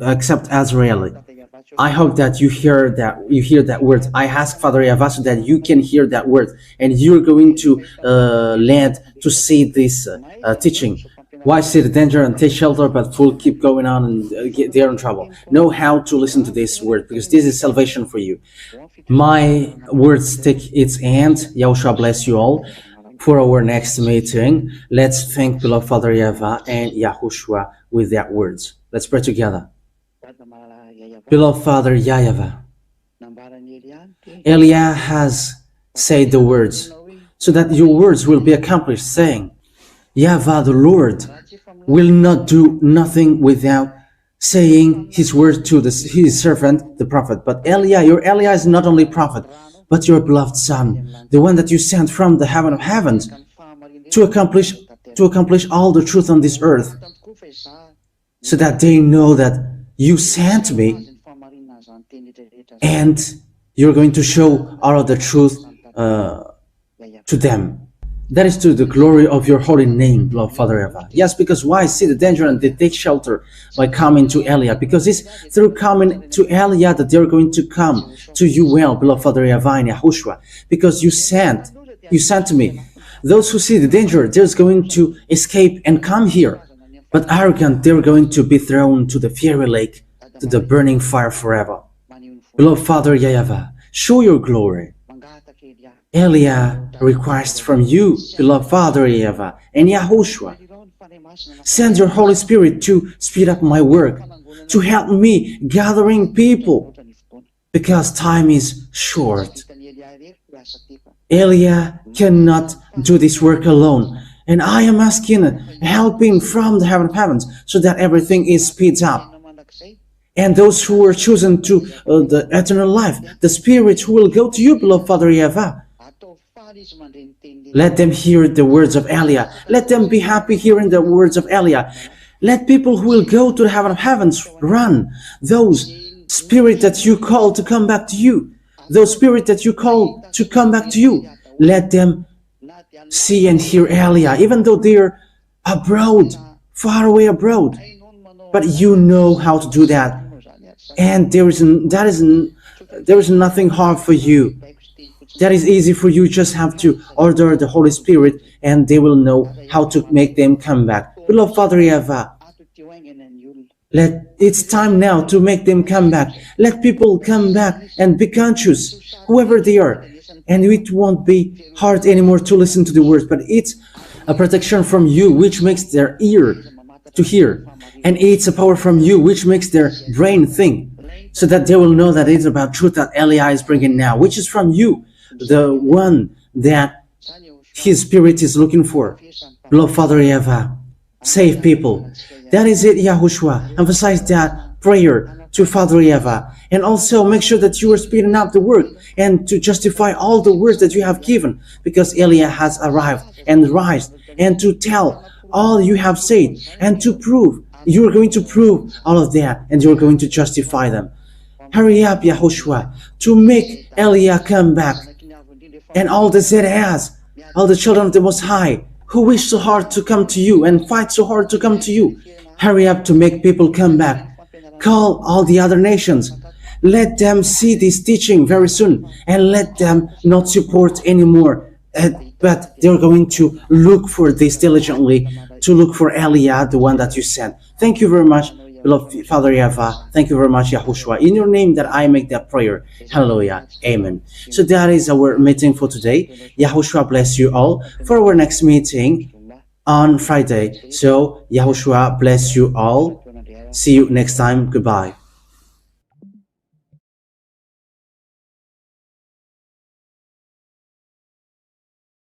except Israeli. I hope that you hear that word. I ask Father YAHVAH so that you can hear that word, and you're going to land to see this teaching. Why see the danger and take shelter, but fool keep going on and they're in trouble? Know how to listen to this word, because this is salvation for you. My words take its end. YAHOSHUAH bless you all. For our next meeting, let's thank beloved Father YAHVAH and YAHOSHUAH with their words. Let's pray together. Beloved Father YAHVAH, Elia has said the words, so that your words will be accomplished, saying, YAHVAH the Lord will not do nothing without saying his word to his servant, the prophet. But your Elia is not only prophet, but your beloved son, the one that you sent from the heaven of heavens to accomplish all the truth on this earth, so that they know that you sent me, and you're going to show all of the truth to them. That is to the glory of your holy name, beloved Father YAHVAH. Yes, because why see the danger and they take shelter by coming to Elia? Because it's through coming to Elia that they're going to come to you well, beloved Father YAHVAH and YAHOSHUAH. Because you sent me. Those who see the danger, they're going to escape and come here. But arrogant, they're going to be thrown to the fiery lake, to the burning fire forever. Beloved Father YAHVAH, show your glory. Elia requests from you, beloved Father YAHVAH and YAHOSHUAH, send your Holy Spirit to speed up my work, to help me gathering people, because time is short. Elia cannot do this work alone, and I am asking helping from the heaven of heavens, so that everything is speeds up. And those who were chosen to the eternal life, the Spirit who will go to you, beloved Father YAHVAH, let them hear the words of Elia. Let them be happy hearing the words of Elia. Let people who will go to the heaven of heavens run. Those spirit that you call to come back to you, those spirit that you call to come back to you, let them see and hear Elia, even though they're abroad, far away abroad. But you know how to do that, and there is nothing hard for you. That is easy for you. Just have to order the Holy Spirit and they will know how to make them come back. Beloved Father YAHVAH, it's time now to make them come back. Let people come back and be conscious, whoever they are. And it won't be hard anymore to listen to the words, but it's a protection from you which makes their ear to hear. And it's a power from you which makes their brain think, so that they will know that it's about truth that Eliah is bringing now, which is from you, the one that his spirit is looking for. Beloved Father YAHVAH, save people. That is it, YAHOSHUAH. Emphasize that prayer to Father YAHVAH. And also make sure that you are speeding up the work and to justify all the words that you have given, because Eliah has arrived and rise, and to tell all you have said and to prove. You are going to prove all of that and you are going to justify them. Hurry up, YAHOSHUAH, to make Eliah come back. And all the ZAs, all the children of the Most High, who wish so hard to come to you and fight so hard to come to you, hurry up to make people come back. Call all the other nations. Let them see this teaching very soon and let them not support anymore. But they're going to look for this diligently, to look for Eliah, the one that you sent. Thank you very much, beloved Father YAHVAH. Thank you very much, YAHOSHUAH. In your name that I make that prayer. Hallelujah. Amen. So that is our meeting for today. YAHOSHUAH bless you all for our next meeting on Friday. So YAHOSHUAH bless you all. See you next time. Goodbye.